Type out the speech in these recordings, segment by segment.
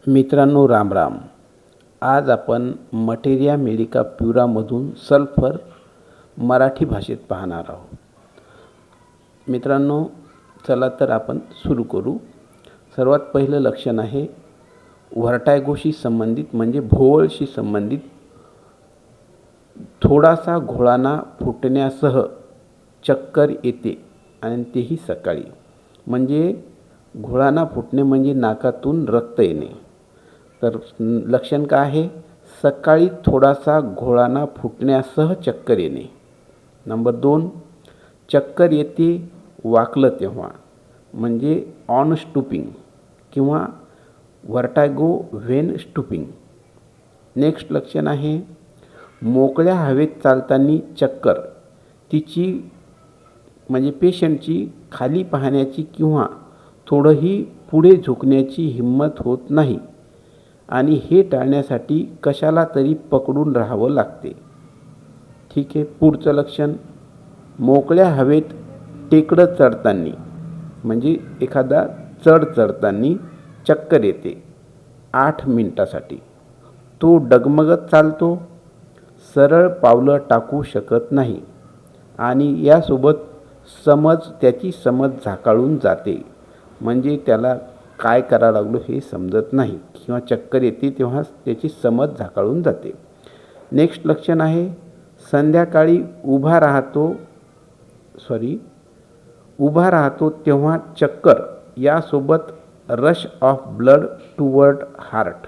मित्रांनो, राम राम. आज आपण मटेरिया मेडिका प्युरामधून सल्फर मराठी भाषेत पाहणार आहोत. मित्रांनो, चला तर आपण सुरू करू. सर्वात पहिलं लक्षण आहे व्हर्टायगोशी संबंधित, म्हणजे भोवळशी संबंधित. थोडासा घोळाना फुटण्यासह चक्कर येते आणि तेही सकाळी. म्हणजे घोळाना फुटणे म्हणजे नाकातून रक्त येणे. तर लक्षण काय आहे? सकाळी थोडासा घोळाना फुटण्यासह चक्कर येणे. नंबर 2, चक्कर येते वाकलं तेव्हा, म्हणजे ऑन स्टूपिंग किंवा व्हर्टायगो व्हेन स्टूपिंग. नेक्स्ट लक्षण आहे मोकळ्या हवेत चालताना चक्कर. तिची म्हणजे पेशंटची खाली पाहण्याची किंवा थोडंही पुढे झुकण्याची हिंमत होत नाही आणि हे टाळण्यासाठी कशाला तरी पकडून राहावं लागते. ठीक आहे. पुढचं लक्षण मोकळ्या हवेत टेकडं चढताना, म्हणजे एखादा चढ चढताना चक्कर येते 8 मिनिटासाठी. तो डगमगत चालतो, सरळ पावलं टाकू शकत नाही आणि यासोबत त्याची समज झाकाळून जाते. म्हणजे त्याला काय करावं लागलो हे समजत नाही किंवा चक्कर येते तेव्हा त्याची समज झाकाळून जाते. नेक्स्ट लक्षण आहे संध्याकाळी उभा राहतो तेव्हा चक्कर, यासोबत rush of blood toward heart.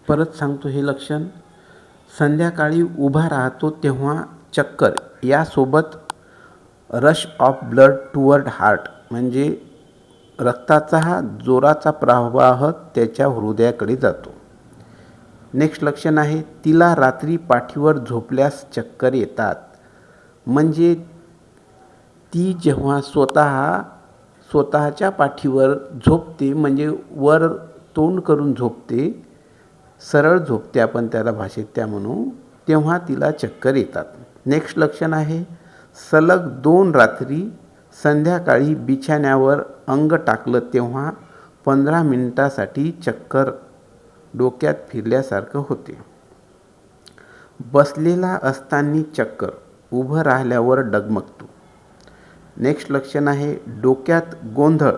परत सांगतो हे लक्षण. संध्याकाळी उभा राहतो तेव्हा चक्कर, यासोबत rush of blood toward heart, म्हणजे रक्ताचा हा जोराचा प्रवाह त्याच्या हृदयाकडे जातो. नेक्स्ट लक्षण आहे तिला रात्री पाठीवर झोपल्यास चक्कर येतात. म्हणजे ती जेव्हा स्वतःच्या पाठीवर झोपते, म्हणजे वर तोंड करून झोपते, सरळ झोपते आपण त्याला भाषेत त्या म्हणू, तेव्हा तिला चक्कर येतात. नेक्स्ट लक्षण आहे सलग 2 रात्री संध्याकाळी बिछाण्यावर अंग टाकलं तेव्हा 15 मिनिटासाठी चक्कर डोक्यात फिरल्यासारखं होते. बसलेला असताना चक्कर, उभं राहिल्यावर डगमगतो. नेक्स्ट लक्षण आहे डोक्यात गोंधळ,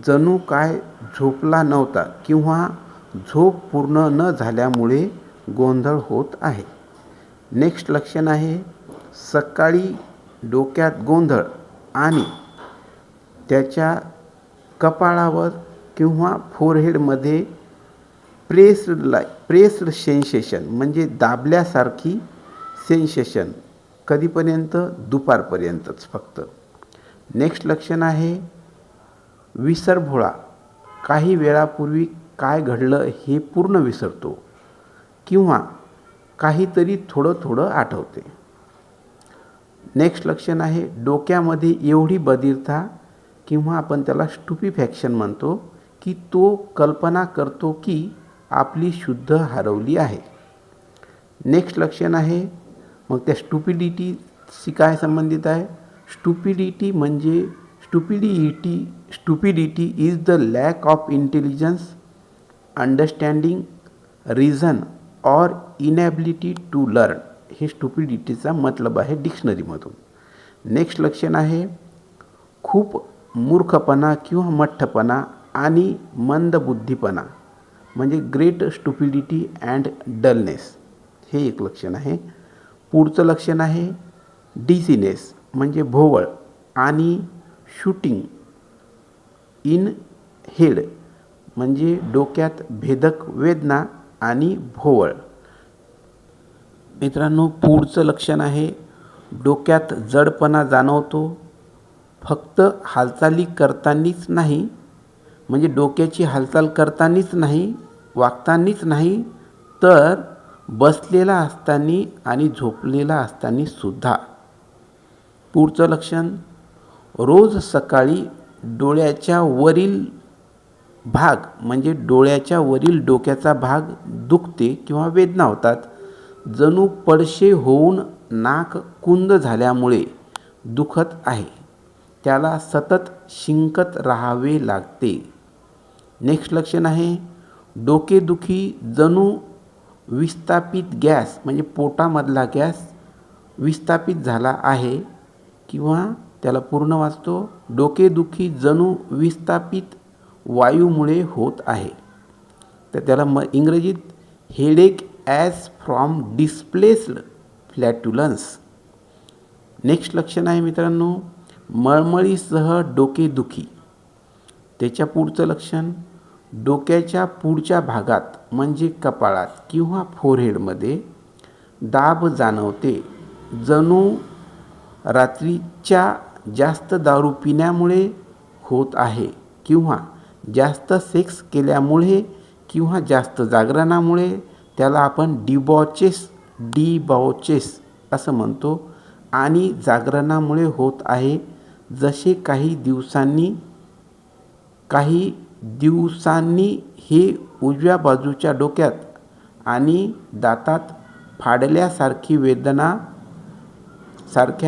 जणू काय झोपला नव्हता किंवा झोप पूर्ण न झाल्यामुळे गोंधळ होत आहे. नेक्स्ट लक्षण आहे सकाळी डोक्यात गोंधळ आणि त्याच्या कपाळावर किंवा फोरहेडमध्ये प्रेस्ड सेन्सेशन, म्हणजे दाबल्यासारखी सेन्सेशन. कधीपर्यंत? दुपारपर्यंतच फक्त. नेक्स्ट लक्षण आहे विसरभोळा, काही वेळापूर्वी काय घडलं हे पूर्ण विसरतो किंवा काहीतरी थोडं आठवते. नेक्स्ट लक्षण आहे डोक्यामध्ये एवढी बधिरता किंवा आपण त्याला स्टुपिफॅक्शन म्हणतो की तो कल्पना करतो की आपली शुद्ध हरवली आहे. नेक्स्ट लक्षण आहे मग त्या स्टुपिडिटीशी काय संबंधित आहे? स्टुपिडिटी म्हणजे stupidity is the lack of intelligence, understanding, reason or inability to learn. हे स्टुपिडिटीचा मतलब आहे डिक्शनरीमधून. नेक्स्ट लक्षण आहे खूप मूर्खपणा किंवा मठ्ठपणा आणि मंदबुद्धीपणा, म्हणजे ग्रेट स्टुपिडिटी अँड डलनेस. हे एक लक्षण आहे. पुढचं लक्षण आहे डिझीनेस, म्हणजे भोवळ आणि शूटिंग इन हेड, म्हणजे डोक्यात भेदक वेदना आणि भोवळ. मित्रांनो, पुढचं लक्षण आहे डोक्यात जडपणा जाणवतो, फक्त हालचाली करतानीच नाही, म्हणजे डोक्याची हालचाल करतानीच नाही, वागतानीच नाही, तर बसलेला असताना आणि झोपलेला असताना सुद्धा. पुढचं लक्षण रोज सकाळी डोळ्याच्या वरील भाग, म्हणजे डोळ्याच्या वरील डोक्याचा भाग दुखते किंवा वेदना होतात, जणू पडशे होऊन नाक कुंद झाल्यामुळे दुखत आहे. त्याला सतत शिंकत राहावे लागते. नेक्स्ट लक्षण आहे डोकेदुखी जणू विस्थापित गॅस म्हणजे पोटामधला गॅस विस्थापित झाला आहे किंवा त्याला पूर्ण वाचतो डोकेदुखी जणू विस्थापित वायूमुळे होत आहे. तर त्याला इंग्रजीत headache as from displaced flatulence. Next लक्षण आहे मित्रांनो मळमळीसह डोकेदुखी. त्याच्या पुढचं लक्षण डोक्याच्या पुढच्या भागात म्हणजे कपाळात किंवा फोरहेडमध्ये दाब जाणवते जणू रात्रीच्या जास्त दारू पिण्यामुळे होत आहे किंवा जास्त सेक्स केल्यामुळे किंवा जास्त जागरणामुळे. त्याला आपण डिबॉचेस असं म्हणतो आणि जागरणामुळे होत आहे. जसे काही दिवसांनी हे उजव्या बाजूच्या डोक्यात आणि दातात फाडल्यासारख्या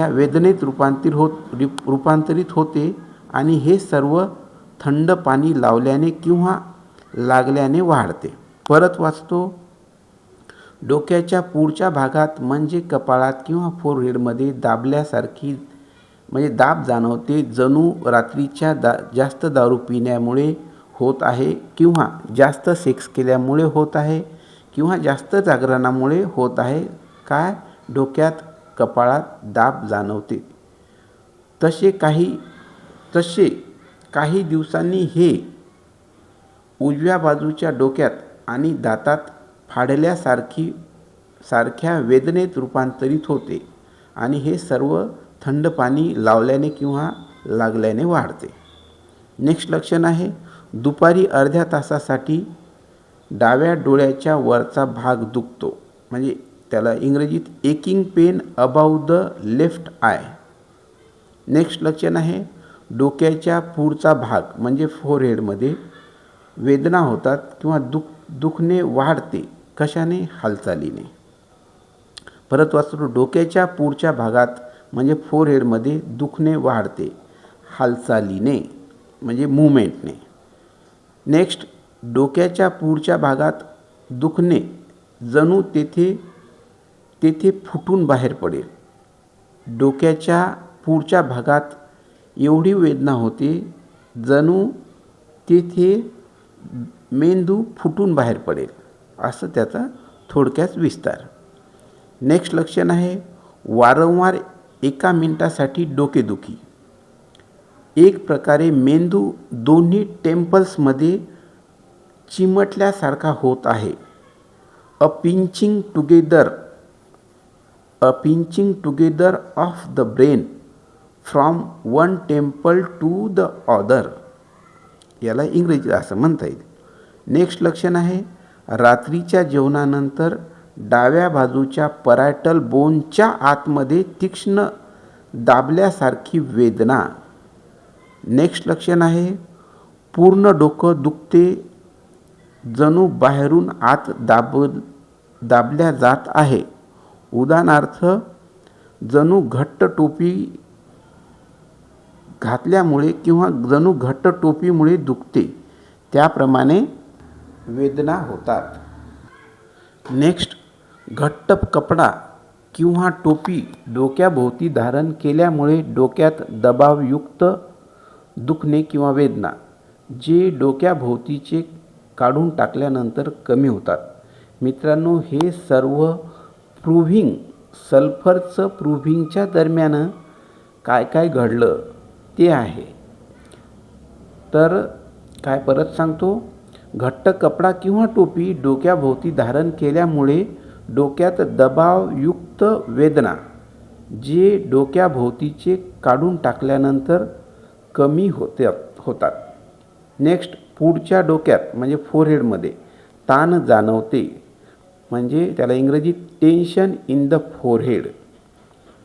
वेदनेत रूपांतरित होते आणि हे सर्व थंड पाणी लावल्याने किंवा लागल्याने वाढते. परत वाचतो डोक्याच्या पुढच्या भागात म्हणजे कपाळात किंवा फोरहेडमध्ये दाबल्यासारखी म्हणजे दाब जाणवते जणू रात्रीच्या जास्त दारू पिण्यामुळे होत आहे किंवा जास्त सेक्स केल्यामुळे होत आहे किंवा जास्त जागरणामुळे होत आहे. काय डोक्यात कपाळात दाब जाणवते. तसे काही दिवसांनी हे उजव्या बाजूच्या डोक्यात आणि दातात फाडल्यासारख्या वेदनेत रूपांतरित होते आणि हे सर्व थंड पाणी लावल्याने किंवा लागल्याने वाढते. नेक्स्ट लक्षण आहे दुपारी अर्ध्या तासासाठी डाव्या डोळ्याच्या वरचा भाग दुखतो म्हणजे त्याला इंग्रजीत aching pain about the left eye. Next लक्षण आहे डोक्याच्या पुढचा भाग म्हणजे फोरहेडमध्ये वेदना होतात किंवा दुखणे वाढते. कशाने? हालचालीने. परत वाचतो डोक्याच्या पुढच्या भागात म्हणजे फोरहेडमध्ये दुखणे वाढते हालचालीने म्हणजे मूवमेंटने. नेक्स्ट डोक्याच्या पुढच्या भागात दुखणे जणू तेथे फुटून बाहेर पडेल. डोक्याच्या पुढच्या भागात एवढी वेदना होते जणू तेथे मेंदू फुटून बाहेर पडेल असं त्याचा थोडक्यात विस्तार. नेक्स्ट लक्षण आहे वारंवार 1 मिनिटासाठी डोकेदुखी. एक प्रकारे मेंदू दोन्ही टेम्पल्समध्ये चिमटल्यासारखा होत आहे. A pinching together of the brain from one temple to the other. याला इंग्रजीत असं म्हणता येईल. नेक्स्ट लक्षण आहे रात्रीच्या जेवणानंतर डाव्या बाजूच्या परायटल बोनच्या आतमध्ये तीक्ष्ण दाबल्यासारखी वेदना. नेक्स्ट लक्षण आहे पूर्ण डोकं दुखते जणू बाहेरून आत दाबल्या जात आहे. उदाहरणार्थ जणू घट्ट टोपी घातल्यामुळे किंवा जणू घट्ट टोपीमुळे दुखते त्याप्रमाणे वेदना होतात. नेक्स्ट घट्ट कपडा किंवा टोपी डोक्याभोवती धारण केल्यामुळे डोक्यात दबावयुक्त दुखणे किंवा वेदना जे डोक्याभोवतीचे काढून टाकल्यानंतर कमी होतात. मित्रांनो हे सर्व सल्फरचं प्रूव्हिंगच्या दरम्यान काय घडलं ते आहे. तर काय परत सांगतो घट्ट कपडा किंवा टोपी डोक्याभोवती धारण केल्यामुळे डोक्यात दबावयुक्त वेदना जे डोक्याभोवतीचे काढून टाकल्यानंतर कमी होतात. नेक्स्ट पुढच्या डोक्यात म्हणजे फोरहेडमध्ये ताण जाणवते म्हणजे त्याला इंग्रजीत tension in the forehead.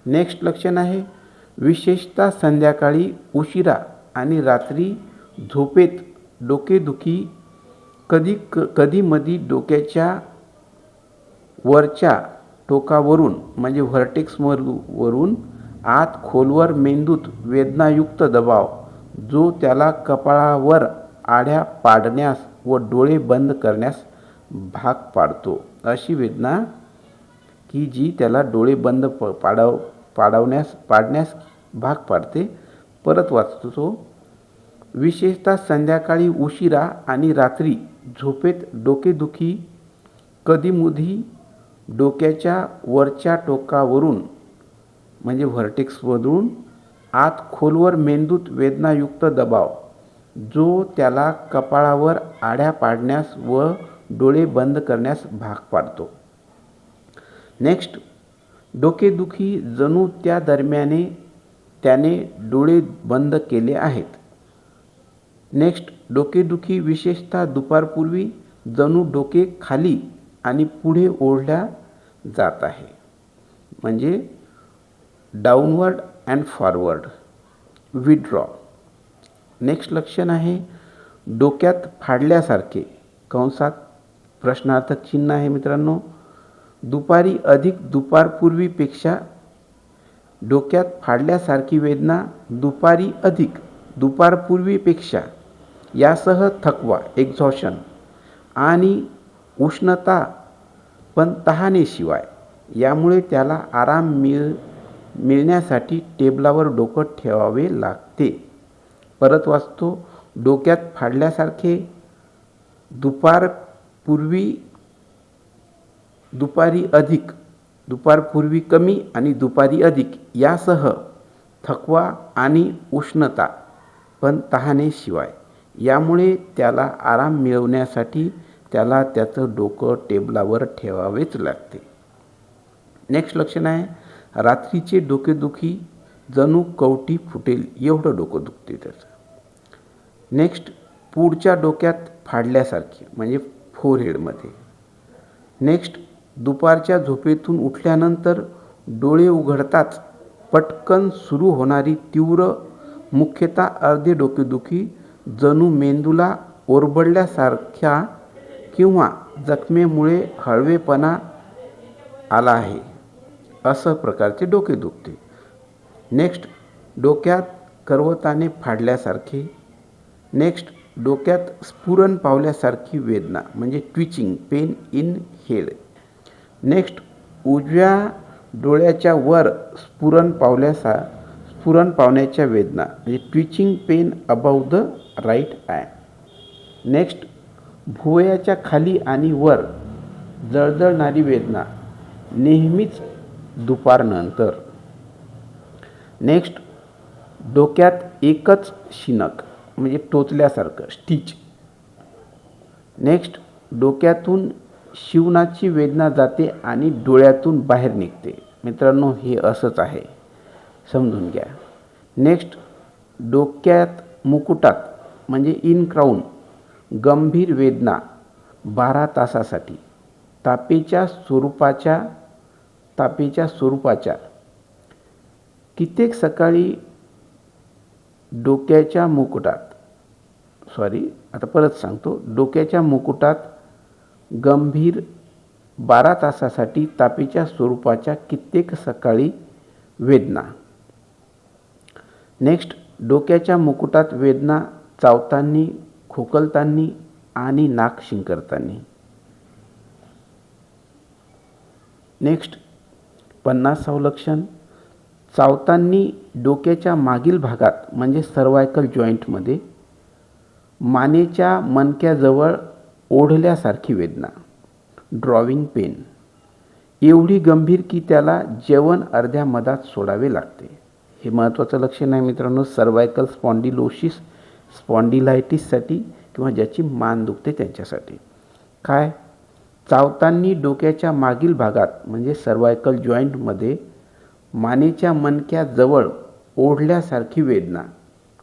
Next लक्षण आहे विशेषतः संध्याकाळी उशिरा आणि रात्री झोपेत डोकेदुखी कधीमधी डोक्याच्या वरच्या टोकावरून म्हणजे व्हर्टेक्सवरून आत खोलवर मेंदूत वेदनायुक्त दबाव जो त्याला कपाळावर आड्या पाडण्यास व डोळे बंद करण्यास भाग पाडतो. अशी वेदना की जी त्याला डोळे बंद पाडण्यास भाग पाडते. परत वाचतो तो. विशेषतः संध्याकाळी उशिरा आणि रात्री झोपेत डोकेदुखी कधीमधी डोक्याच्या वरच्या टोकावरून म्हणजे व्हर्टेक्समधून आत खोलवर मेंदूत वेदनायुक्त दबाव जो त्याला कपाळावर आड्या पाडण्यास व डोळे बंद करण्यास भाग पाडतो. नेक्स्ट, डोकेदुखी जणू त्या दरम्याने त्याने डोळे बंद केले आहेत. नेक्स्ट, डोकेदुखी विशेषतः दुपारपूर्वी जणू डोके खाली आणि पुढे ओढल्या जात आहे, म्हणजे downward and forward withdraw. Next लक्षण आहे डोक्यात फाडल्यासारखे, कंसात प्रश्नार्थक चिन्ह आहे मित्रांनो. दुपारी अधिक दुपारपूर्वीपेक्षा डोक्यात फाडल्यासारखी वेदना दुपारी अधिक दुपारपूर्वीपेक्षा यासह थकवा एक्झॉशन आणि उष्णता पण तहानेशिवाय. यामुळे त्याला आराम मिळण्यासाठी टेबलावर डोकं ठेवावे लागते. परत वाचतो. डोक्यात फाडल्यासारखे दुपारी अधिक दुपारपूर्वी कमी आणि दुपारी अधिक यासह थकवा आणि उष्णता पण तहानेशिवाय. यामुळे त्याला आराम मिळवण्यासाठी त्याला त्याचं डोकं टेबलावर ठेवावेच लागते. नेक्स्ट लक्षण आहे रात्रीचे डोकेदुखी जणू कवटी फुटेल एवढं डोकं दुखते त्याचं. नेक्स्ट, पुढच्या डोक्यात फाडल्यासारखी म्हणजे फोरहेडमध्ये. नेक्स्ट, दुपारच्या झोपेतून उठल्यानंतर डोळे उघडताच पटकन सुरू होणारी तीव्र मुख्यतः अर्धे डोकेदुखी जणू मेंदूला ओरबडल्यासारख्या किंवा जखमेमुळे हळवेपणा आला आहे असं प्रकारचे डोके दुखते. नेक्स्ट, डोक्यात करवताने फाडल्यासारखे. नेक्स्ट, डोक्यात स्फुरण पावल्यासारखी वेदना म्हणजे twitching pain in head. Next, उजव्या डोळ्याच्या वर स्फुरण पावण्याच्या वेदना म्हणजे twitching pain above the right eye. Next, भुवयाच्या खाली आणि वर जळजळणारी वेदना नेहमीच दुपारनंतर. नेक्स्ट, डोक्यात एकच शिनक म्हणजे टोचल्यासारखं स्टिच. नेक्स्ट, डोक्यातून शिवणाची वेदना जाते आणि डोळ्यातून बाहेर निघते. मित्रांनो हे असंच आहे, समजून घ्या. नेक्स्ट, डोक्यात मुकुटात म्हणजे इन क्राऊन गंभीर वेदना 12 तासासाठी तापेच्या स्वरूपाच्या. कित्येक सकाळी डोक्याच्या मुकुटात गंभीर 12 तासासाठी तापेच्या स्वरूपाच्या कित्येक सकाळी वेदना. नेक्स्ट, डोक्याच्या मुकुटात वेदना चावताना, खोकलताना आणि नाक शिंकताना. नेक्स्ट, 50व लक्षण चावताना डोक्याच्या मागील भागात म्हणजे सर्वायकल जॉईंटमध्ये मानेच्या मणक्याजवळ ओढल्यासारखी वेदना ड्रॉविंग पेन एवढी गंभीर की त्याला जेवण अर्ध्या मधात सोडावे लागते. हे महत्त्वाचं लक्षण आहे मित्रांनो सर्वायकल स्पॉन्डिलायटिससाठी किंवा ज्याची मान दुखते त्यांच्यासाठी. काय चावताना डोक्याच्या मागील भागात म्हणजे सर्वायकल जॉईंटमध्ये मानेच्या मणक्याजवळ ओढल्यासारखी वेदना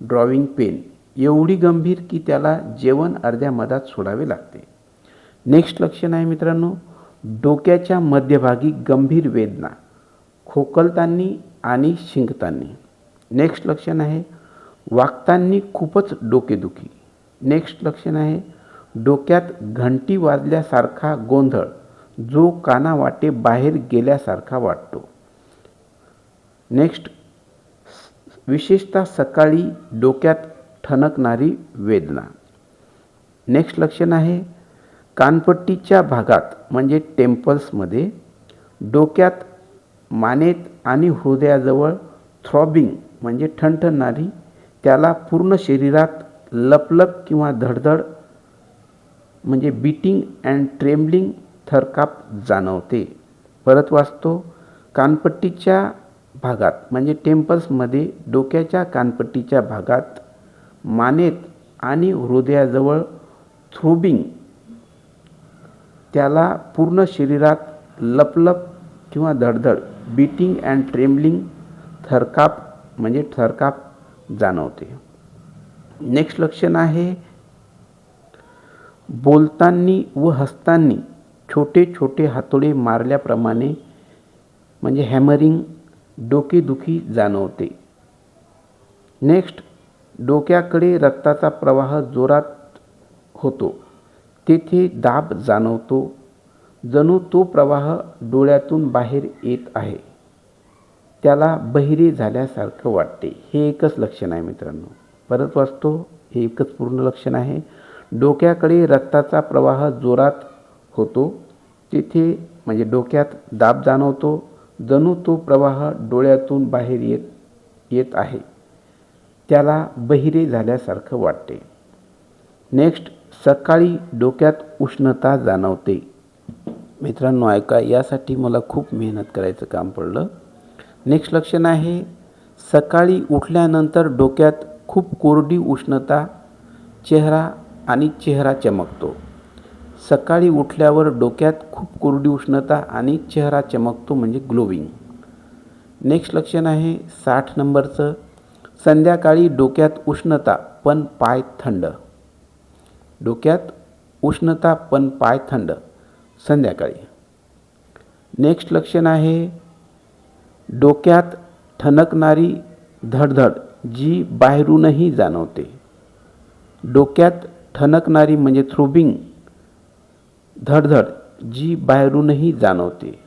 ड्रॉविंग पेन एवढी गंभीर की त्याला जेवण अर्ध्या मधात सोडावे लागते. नेक्स्ट लक्षण आहे मित्रांनो डोक्याच्या मध्यभागी गंभीर वेदना खोकलताना आणि शिंकताना. नेक्स्ट लक्षण आहे वागताना खूपच डोकेदुखी. नेक्स्ट लक्षण आहे डोक्यात घंटी वाजल्यासारखा गोंधळ जो कानावाटे बाहेर गेल्यासारखा वाटतो. नेक्स्ट, विशेषतः सकाळी डोक्यात ठणकणारी वेदना. नेक्स्ट लक्षण आहे कानपट्टीच्या भागात म्हणजे टेम्पल्समध्ये डोक्यात, मानेत आणि हृदयाजवळ थ्रॉबिंग म्हणजे ठणठणारी, त्याला पूर्ण शरीरात लपलप किंवा धडधड म्हणजे बीटिंग अँड ट्रेम्बलिंग थरकाप जाणवते. परत वाचतो. कानपट्टीच्या भागात म्हणजे टेम्पल्समध्ये डोक्याच्या कानपट्टीच्या भागात, मानेत आणि हृदयाजवळ थ्रोबिंग, त्याला पूर्ण शरीरात लपलप किंवा धडधड, बीटिंग अँड ट्रेम्बलिंग थरकाप म्हणजे थरकाप जाणवते. नेक्स्ट लक्षण आहे बोलताना व हसताना छोटे छोटे हातोडे मारल्याप्रमाणे म्हणजे हॅमरिंग, डोकेदुखी जाणवते. नेक्स्ट डोक्याकडे रक्ताचा प्रवाह जोरात होतो, तेथे दाब जाणवतो, जणू तो प्रवाह डोळ्यातून बाहेर येत आहे, त्याला बहिरे झाल्यासारखं वाटते. हे एकच लक्षण आहे मित्रांनो. परत वाचतो. हे एकच पूर्ण लक्षण आहे. डोक्याकडे रक्ताचा प्रवाह जोरात होतो, तेथे म्हणजे डोक्यात दाब जाणवतो, जणू तो प्रवाह डोळ्यातून बाहेर येत आहे, त्याला बहिरे झाल्यासारखं वाटते. नेक्स्ट सकाळी डोक्यात उष्णता जाणवते. मित्रांनो ऐका, यासाठी मला खूप मेहनत करायचं काम पडलं. नेक्स्ट लक्षण आहे सकाळी उठल्यानंतर डोक्यात खूप कोरडी उष्णता, चेहरा चमकतो. सकाळी उठल्यावर डोक्यात खूप कोरडी उष्णता आणि चेहरा चमकतो म्हणजे ग्लोविंग. नेक्स्ट लक्षण आहे 60 नंबरचं. संध्याकाळी डोक्यात उष्णता पण पाय थंड. डोक्यात उष्णता पण पाय थंड संध्याकाळी. नेक्स्ट लक्षण आहे डोक्यात ठणकणारी धडधड जी बाहेरूनही जाणवते. डोक्यात ठणकणारी म्हणजे थ्रोबिंग धडधड जी बाहेरूनही जाणवते.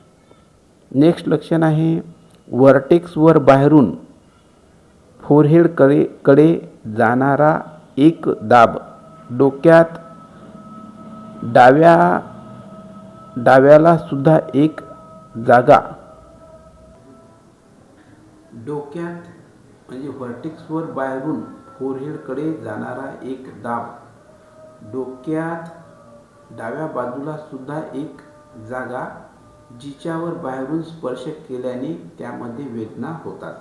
नेक्स्ट लक्षण आहे व्हर्टेक्सवर बाहेरून फोरहेडकडे जाणारा एक दाब. डोक्यात डाव्याला सुद्धा एक जागा. डोक्यात म्हणजे व्हर्टेक्सवर बाहेरून फोरहेडकडे जाणारा एक दाब. डोक्यात डाव्या बाजूला सुद्धा एक जागा जिच्यावर बाहेरून स्पर्श केल्याने त्यामध्ये वेदना होतात.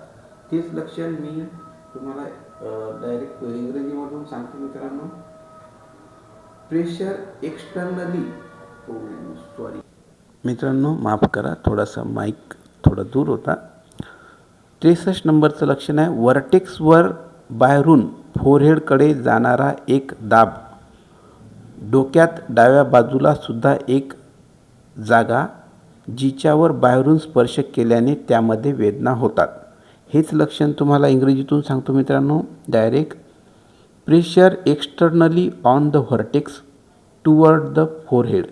तेच लक्षण मी तुम्हाला डायरेक्ट इंग्रजीमधून सांगतो मित्रांनो. प्रेशर एक्सटर्नली मित्रांनो माफ करा, थोडासा माईक थोडा दूर होता. 63 नंबरचं लक्षण आहे व्हर्टेक्सवर बाहेरून फोरहेडकडे जाणारा एक दाब. डोक्यात डाव्या बाजूला सुद्धा एक जागा जिच्यावर बाहेरून स्पर्श केल्याने त्यामध्ये वेदना होतात. हेच लक्षण तुम्हाला इंग्रजीतून सांगतो मित्रांनो direct. Pressure externally on the vertex toward the forehead.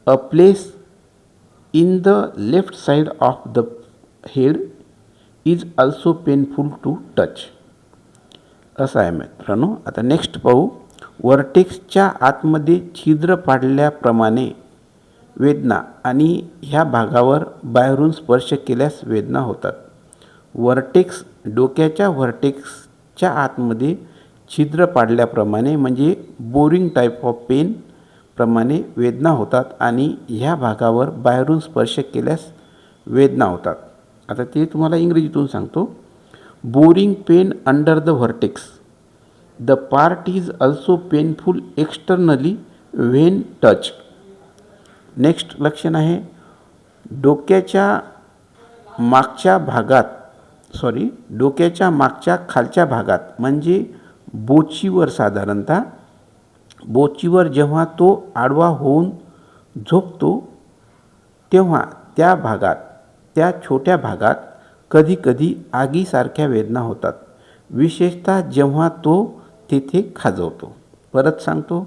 A place in the left side of the head is also painful to touch. असं आहे मित्रांनो. आता नेक्स्ट पाहू. व्हर्टेक्सच्या आतमध्ये छिद्र पाडल्याप्रमाणे वेदना आणि ह्या भागावर बाहेरून स्पर्श केल्यास वेदना होतात. डोक्याच्या व्हर्टेक्सच्या आतमध्ये छिद्र पाडल्याप्रमाणे म्हणजे बोरिंग टाईप ऑफ पेन प्रमाणे वेदना होतात आणि ह्या भागावर बाहेरून स्पर्श केल्यास वेदना होतात. आता ते तुम्हाला इंग्रजीतून सांगतो. Boring pain under the vertex. The part is also painful externally when touch. Next लक्षण आहे डोक्याच्या मागच्या खालच्या भागात म्हणजे बोचीवर, साधारणतः बोचीवर जेव्हा तो आडवा होऊन झोपतो तेव्हा त्या छोट्या भागात कधीकधी आगीसारख्या वेदना होतात, विशेषतः जेव्हा तो तेथे खाजवतो. परत सांगतो.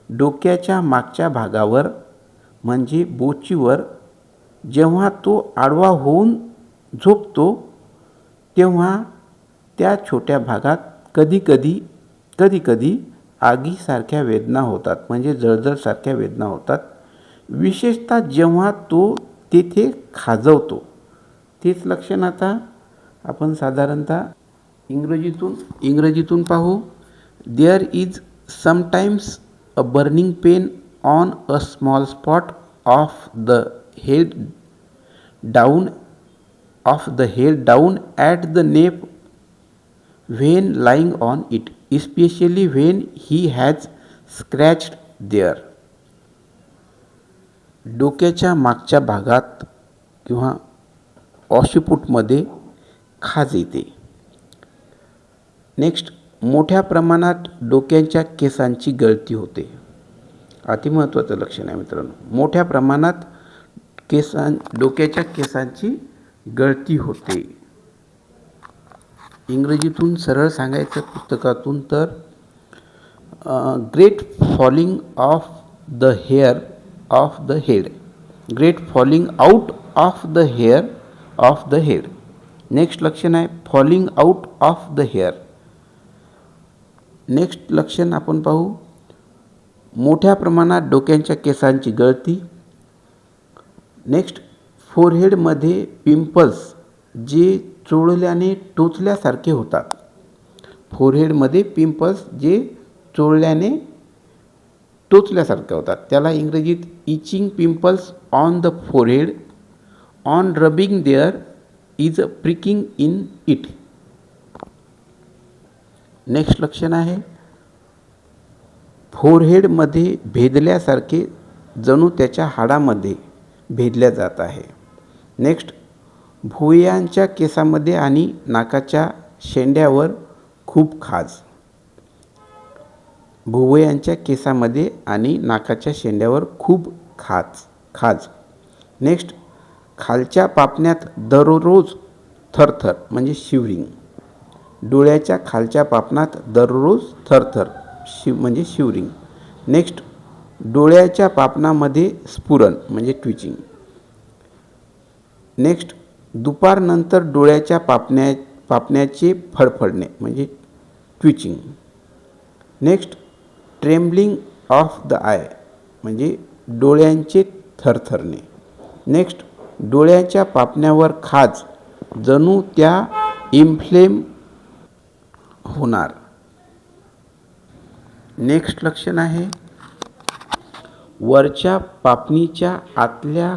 डोक्याच्या मागच्या भागावर म्हणजे बोचीवर जेव्हा तो आडवा होऊन झोपतो तेव्हा त्या छोट्या भागात कधीकधी आगीसारख्या वेदना होतात, म्हणजे जळजळसारख्या वेदना होतात, विशेषतः जेव्हा तो तेथे खाजवतो. तेच लक्षण आता आपण साधारणतः इंग्रजीतून पाहू. There is sometimes a burning pain on a small spot of the head down at the nape when lying on it, especially when he has scratched there. डोक्याच्या मागच्या भागात किंवा ऑशिपुटमध्ये खाज येते. नेक्स्ट, मोठ्या प्रमाणात डोक्याच्या केसांची गळती होते. अतिमहत्त्वाचं लक्षण आहे मित्रांनो. मोठ्या प्रमाणात डोक्याच्या केसांची गळती होते. इंग्रजीतून सरळ सांगायचं पुस्तकातून तर great falling of the hair of the head, great falling out of the hair of the head. Next लक्षण आहे falling out of the hair. Next लक्षण आपण पाहू, मोठ्या प्रमाणात डोक्याच्या केसांची गळती. नेक्स्ट, फोरहेडमध्ये पिंपल्स जे चोळल्याने टोचल्यासारखे होतात. फोरहेडमध्ये पिंपल्स जे चोळल्याने टोचल्यासारखे होतात, त्याला इंग्रजीत itching pimples on the forehead on rubbing there is a pricking in it. Next लक्षण आहे फोरहेडमध्ये भेदल्यासारखे, जणू त्याच्या हाडामध्ये भेदल्या जात आहे. नेक्स्ट, भुवयांच्या केसामध्ये आणि नाकाच्या शेंड्यावर खूप खाज. भुवयांच्या केसामध्ये आणि नाकाच्या शेंड्यावर खूप खाज. नेक्स्ट, खालच्या पापण्यात दररोज थरथर म्हणजे शिवरिंग. डोळ्याच्या खालच्या पापणात दररोज थरथर म्हणजे शिवरिंग. नेक्स्ट, डोळ्याच्या पापणामध्ये स्फुरण म्हणजे ट्विचिंग. नेक्स्ट, दुपारनंतर डोळ्याच्या पापण्याचे फडफडणे म्हणजे twitching. Next, trembling of the I म्हणजे डोळ्यांचे थरथरणे. नेक्स्ट, डोळ्याच्या पापण्यावर खाज, जणू त्या इन्फ्लेम होणार. नेक्स्ट लक्षण आहे वरच्या पापणीच्या आतल्या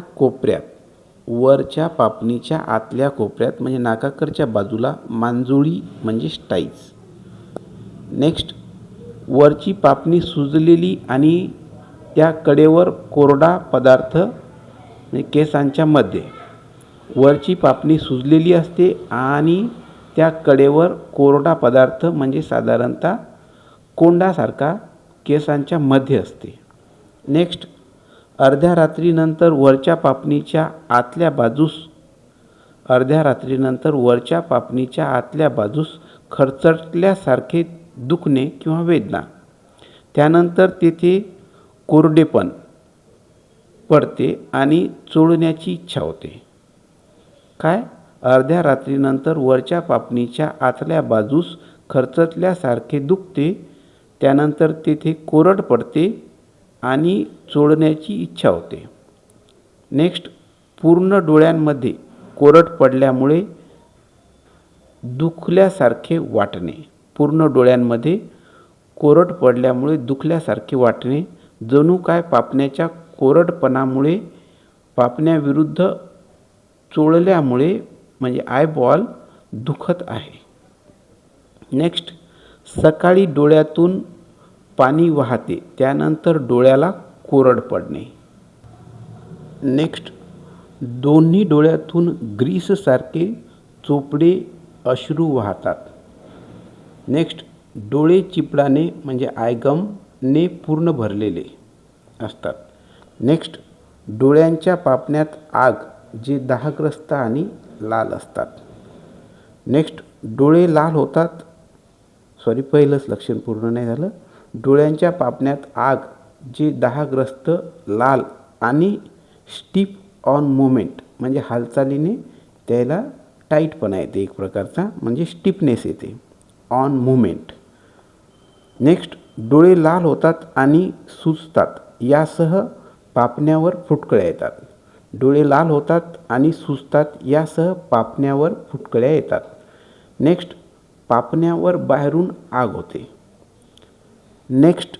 कोपऱ्यात म्हणजे नाकाकडच्या बाजूला मांजोळी म्हणजे स्टाईज. नेक्स्ट, वरची पापणी सुजलेली आणि त्या कडेवर कोरडा पदार्थ म्हणजे केसांच्या मध्ये. वरची पापणी सुजलेली असते आणि त्या कडेवर कोरडा पदार्थ म्हणजे साधारणतः कोंडासारखा केसांच्या मध्ये असते. नेक्स्ट, अर्ध्या रात्रीनंतर वरच्या पापणीच्या आतल्या बाजूस खरचटल्यासारखे दुखणे किंवा वेदना. त्यानंतर तेथे कोरडेपण पडते आणि चोळण्याची इच्छा होते. अर्ध्या रात्रीनंतर वरच्या पापणीच्या आतल्या बाजूस खरचटल्यासारखे दुखते, त्यानंतर तेथे कोरड पडते आणि चोळण्याची इच्छा होते. नेक्स्ट, पूर्ण डोळ्यांमध्ये कोरड पडल्यामुळे दुखल्यासारखे वाटणे, जणू काय पापण्याच्या कोरडपणामुळे पापण्याविरुद्ध चोळल्यामुळे म्हणजे आयबॉल दुखत आहे. नेक्स्ट, सकाळी डोळ्यातून पाणी वाहते, त्यानंतर डोळ्याला कोरड पडणे. नेक्स्ट, दोन्ही डोळ्यातून ग्रीससारखे चोपडे अश्रू वाहतात. नेक्स्ट, डोळे चिपडाने म्हणजे आयगमने पूर्ण भरलेले असतात. नेक्स्ट, डोळ्यांच्या पापण्यात आग जे दाहग्रस्त आणि लाल असतात. नेक्स्ट, डोळे लाल होतात. पहिलंच लक्षण पूर्ण नाही झालं. डोळ्यांच्या पापण्यात आग जे दाहग्रस्त, लाल आणि स्टिफ ऑन मुवमेंट म्हणजे हालचालीने त्याला टाईटपणा येते, एक प्रकारचा म्हणजे स्टिफनेस येते ऑन मुवमेंट. नेक्स्ट, डोळे लाल होतात आणि सुजतात, यासह पापण्यावर फुटकळ्या येतात. डोळे लाल होतात आणि सुजतात, यासह पापण्यावर फुटकळ्या येतात. नेक्स्ट, पापण्यावर बाहेरून आग होते. नेक्स्ट,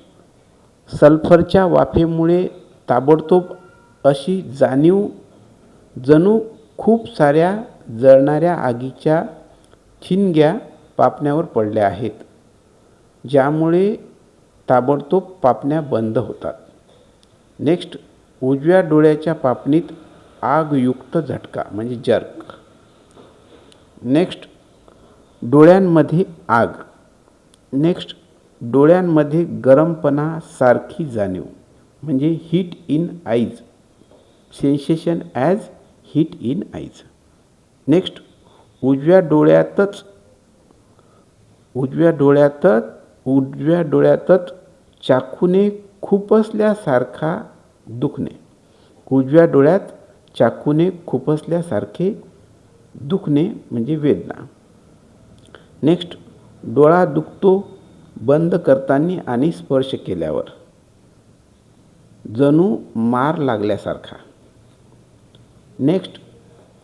सल्फरच्या वाफेमुळे ताबडतोब अशी जाणीव जणू खूप साऱ्या जळणाऱ्या आगीच्या ठिणग्या पापण्यावर पडल्या आहेत, ज्यामुळे ताबडतोब पापण्या बंद होतात. नेक्स्ट, उजव्या डोळ्याच्या पापणीत आगयुक्त झटका म्हणजे जर्क. नेक्स्ट, डोळ्यांमध्ये आग. नेक्स्ट, डोळ्यांमध्ये गरमपणा सारखी जाणीव म्हणजे heat in eyes, sensation as heat in eyes. Next, उजव्या डोळ्यातच चाकूने खुपसल्यासारखा दुखणे. उजव्या डोळ्यात चाकूने खुपसल्यासारखे दुखणे म्हणजे वेदना. नेक्स्ट, डोळा दुखतो बंद करताना आणि स्पर्श केल्यावर, जणू मार लागल्यासारखा. नेक्स्ट,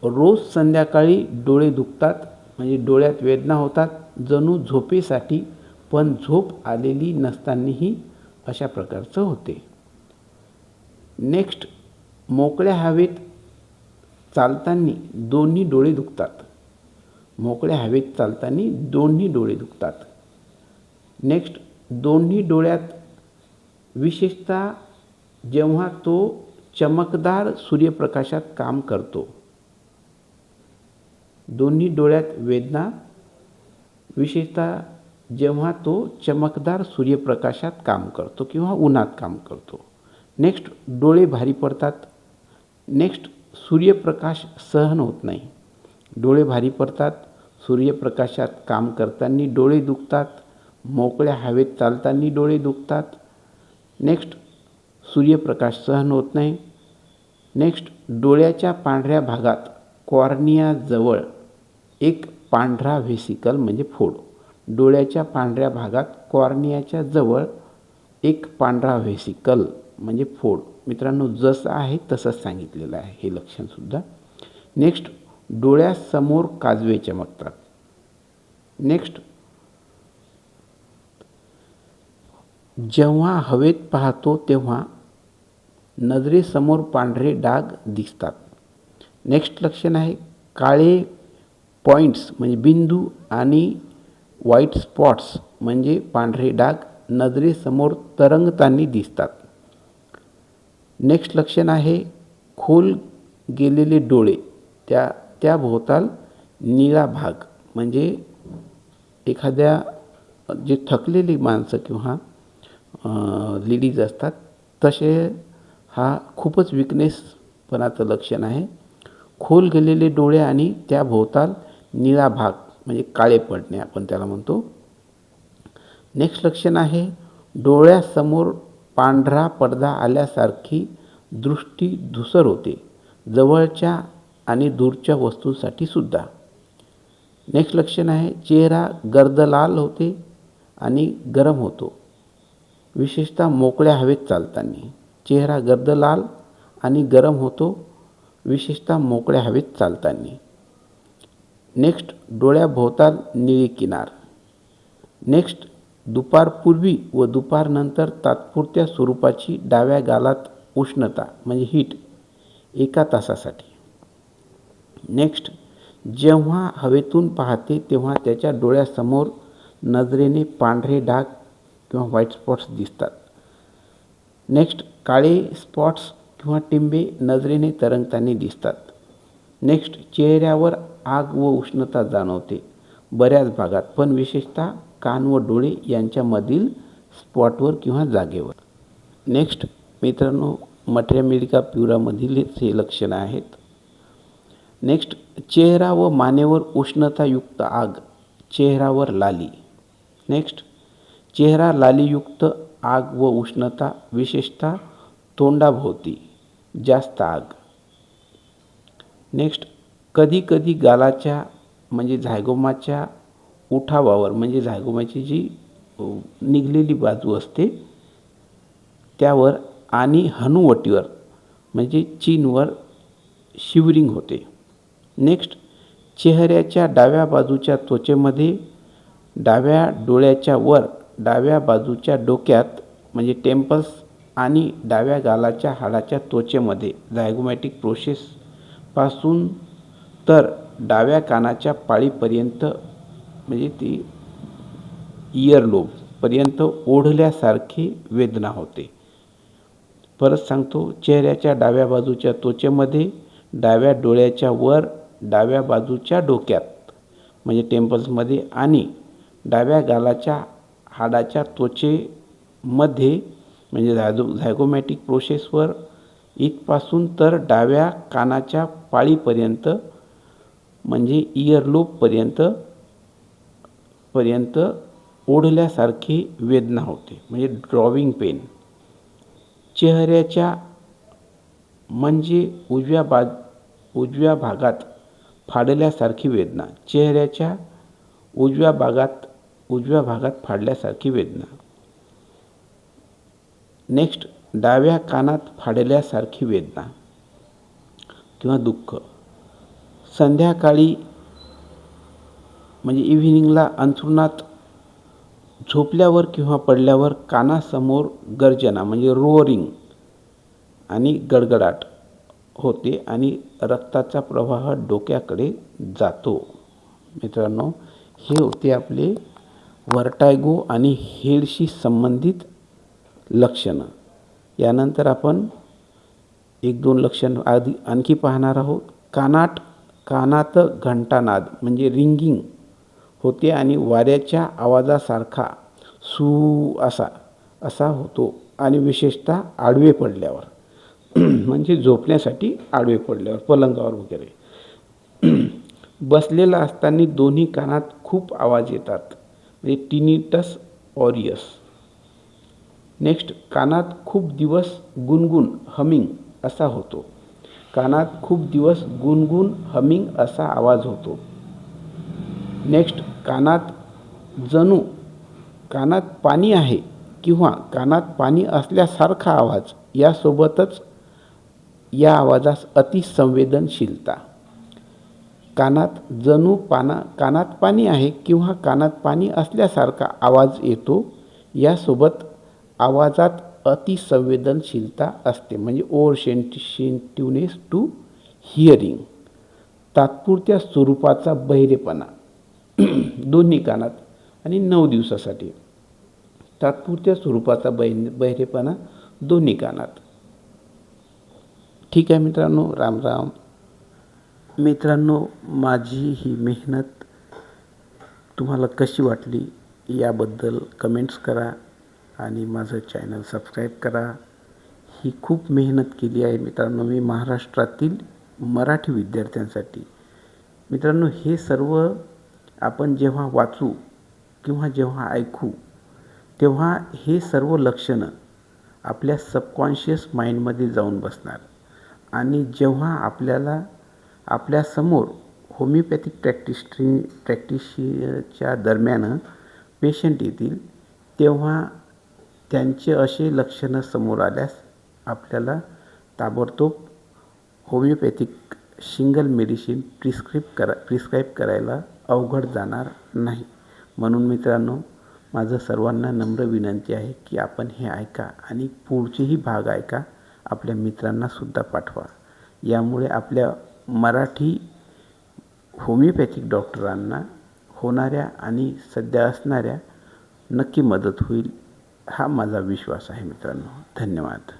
रोज संध्याकाळी डोळे दुखतात म्हणजे डोळ्यात वेदना होतात, जणू झोपेसाठी पण झोप आलेली नसतानाही अशा प्रकारचं होते. नेक्स्ट, मोकळ्या हवेत चालताना दोन्ही डोळे दुखतात. मोकळ्या हवेत चालताना दोन्ही डोळे दुखतात. नेक्स्ट, दोन्ही डोळ्यात विशेषतः जेव्हा तो चमकदार सूर्यप्रकाशात काम करतो. दोन्ही डोळ्यात वेदना विशेषतः जेव्हा तो चमकदार सूर्यप्रकाशात काम करतो किंवा उन्हात काम करतो. नेक्स्ट, डोळे भारी पडतात. नेक्स्ट, सूर्यप्रकाश सहन होत नाही. डोळे भारी पडतात. सूर्यप्रकाशात काम करताना डोळे दुखतात. मोकळ्या हवेत चालताना डोळे दुखतात. नेक्स्ट, सूर्यप्रकाश सहन होत नाही. नेक्स्ट, डोळ्याच्या पांढऱ्या भागात कॉर्नियाजवळ एक पांढरा व्हेसिकल म्हणजे फोड. डोळ्याच्या पांढऱ्या भागात कॉर्नियाच्या जवळ एक पांढरा व्हेसिकल म्हणजे फोड. मित्रांनो, जसं आहे तसंच सांगितलेलं आहे हे लक्षणसुद्धा. नेक्स्ट, डोळ्यासमोर काजवे चमकतात. नेक्स्ट, जेव्हा हवेत पाहतो तेव्हा नजरेसमोर पांढरे डाग दिसतात. नेक्स्ट लक्षण आहे काळे पॉईंट्स म्हणजे बिंदू आणि व्हाईट स्पॉट्स म्हणजे पांढरे डाग नजरेसमोर तरंगताना दिसतात. नेक्स्ट लक्षण आहे खोल गेलेले डोळे, त्याभोवताल निळा भाग म्हणजे एखाद्या जे थकलेली माणसं किंवा लेडीज असतात तसे हा खूपच विकनेसपणाचं लक्षण आहे. खोल गेलेले डोळे आणि त्याभोवताल निळा भाग म्हणजे काळे पडणे आपण त्याला म्हणतो. नेक्स्ट लक्षण आहे डोळ्यासमोर पांढरा पडदा आल्यासारखी दृष्टी धूसर होते, जवळच्या आणि दूरच्या वस्तूंसाठी सुद्धा. नेक्स्ट लक्षण आहे चेहरा गर्दलाल होते आणि गरम होतो, विशेषतः मोकळ्या हवेत चालताना. चेहरा गर्दलाल आणि गरम होतो, विशेषतः मोकळ्या हवेत चालताना. नेक्स्ट, डोळ्याभोवताल निळी किनार. नेक्स्ट, दुपारपूर्वी व दुपारनंतर तात्पुरत्या स्वरूपाची डाव्या गालात उष्णता म्हणजे हीट 1 तासासाठी. नेक्स्ट, जेव्हा हवेतून पाहते तेव्हा त्याच्या डोळ्यासमोर नजरेने पांढरे डाग किंवा व्हाईट स्पॉट्स दिसतात. नेक्स्ट, काळे स्पॉट्स किंवा टिंबे नजरेने तरंगताना दिसतात. नेक्स्ट, चेहऱ्यावर आग व उष्णता जाणवते बऱ्याच भागात, पण विशेषतः कान व डोळे यांच्यामधील स्पॉटवर किंवा जागेवर. नेक्स्ट मित्रांनो, मट्र्या मेडिका प्युरामधीलच हे लक्षणं आहेत. नेक्स्ट, चेहरा व मानेवर उष्णतायुक्त आग, चेहऱ्यावर लाली. नेक्स्ट, चेहरा लालीयुक्त आग व उष्णता, विशेषतः तोंडाभोवती जास्त आग. नेक्स्ट, कधी कधी गालाच्या म्हणजे झायगोमाच्या उठावावर म्हणजे झायगोमाची जी निघलेली बाजू असते त्यावर आणि हनुवटीवर म्हणजे चीनवर शिवरिंग होते. नेक्स्ट, चेहऱ्याच्या डाव्या बाजूच्या त्वचेमध्ये डाव्या डोळ्याच्या वर डाव्या बाजूच्या डोक्यात म्हणजे टेम्पल्स आणि डाव्या गालाच्या हाडाच्या त्वचेमध्ये झायगोमॅटिक प्रोसेसपासून तर डाव्या कानाच्या पाळीपर्यंत म्हणजे ती इयरलोबपर्यंत ओढल्यासारखी वेदना होते. परत सांगतो, चेहऱ्याच्या डाव्या बाजूच्या त्वचेमध्ये डाव्या डोळ्याच्या वर डाव्या बाजूच्या डोक्यात म्हणजे टेम्पल्समध्ये आणि डाव्या गालाच्या हाडाच्या त्वचेमध्ये म्हणजे झायगोमॅटिक प्रोसेसवर इथपासून तर डाव्या कानाच्या पाळीपर्यंत म्हणजे इयरलोबपर्यंत ओढल्यासारखी वेदना होते म्हणजे ड्रॉविंग पेन. चेहऱ्याच्या म्हणजे उजव्या भागात फाडल्यासारखी वेदना. चेहऱ्याच्या उजव्या भागात फाडल्यासारखी वेदना. नेक्स्ट, डाव्या कानात फाडल्यासारखी वेदना किंवा दुःख. संध्याकाळी म्हणजे इव्हिनिंगला अंथरुणात झोपल्यावर किंवा पडल्यावर कानासमोर गर्जना म्हणजे रोअरिंग आणि गडगडाट होते आणि रक्ताचा प्रवाह डोक्याकडे जातो. मित्रांनो, हे होते आपले व्हर्टायगो आणि हेडशी संबंधित लक्षणं. यानंतर आपण 1-2 लक्षणं आणखी पाहणार आहोत. कानात घंटानाद म्हणजे रिंगिंग होते आणि वाऱ्याच्या आवाजासारखा सू असा होतो आणि विशेषतः आडवे पडल्यावर म्हणजे झोपण्यासाठी आडवे पडल्यावर पलंगावर वगैरे. बसलेला असताना दोन्ही कानात खूप आवाज येतात म्हणजे टिनिटस ऑरियस. नेक्स्ट, कानात खूप दिवस गुणगुण हमिंग असा होतो. कानात खूप दिवस गुणगुण हमिंग असा आवाज होतो. नेक्स्ट, जणू कानात पाणी आहे किंवा कानात पाणी असल्यासारखा आवाज. यासोबतच या आवाजास अतिसंवेदनशीलता. कानात पाणी आहे किंवा कानात पाणी असल्यासारखा आवाज येतो. यासोबत आवाजात अतिसंवेदनशीलता असते म्हणजे ओव्हर सेन्सिटिव्हनेस टू हिअरिंग. तात्पुरत्या स्वरूपाचा बहिरेपणा दोन्ही कानात आणि 9 दिवसासाठी. तात्पुरत्या स्वरूपाचा बहिरेपणा दोन्ही कानात. ठीक आहे मित्रांनो, राम राम. मित्रांनो, माझी ही मेहनत तुम्हाला कशी वाटली याबद्दल कमेंट्स करा आणि माझं चॅनल सबस्क्राईब करा. ही खूप मेहनत केली आहे मित्रांनो मी महाराष्ट्रातील मराठी विद्यार्थ्यांसाठी. मित्रांनो, हे सर्व आपण जेव्हा वाचू किंवा जेव्हा ऐकू तेव्हा हे सर्व लक्षणं आपल्या सबकॉन्शियस माइंडमध्ये जाऊन बसणार आणि जेव्हा आपल्यासमोर होमिओपॅथिक प्रॅक्टिसच्या दरम्यान पेशंट येतील तेव्हा त्यांचे असे लक्षणं समोर आल्यास आपल्याला ताबडतोब होमिओपॅथिक सिंगल मेडिसिन प्रिस्क्राईब करायला अवघड जाणार नाही. म्हणून मित्रांनो, माझं सर्वांना नम्र विनंती आहे की आपण हे ऐका आणि पुढचेही भाग ऐका, आपल्या मित्रांनासुद्धा पाठवा. यामुळे आपल्या मराठी होमिओपॅथिक डॉक्टरांना होणाऱ्या आणि सध्या असणाऱ्या नक्की मदत होईल हा माझा विश्वास आहे मित्रांनो. धन्यवाद.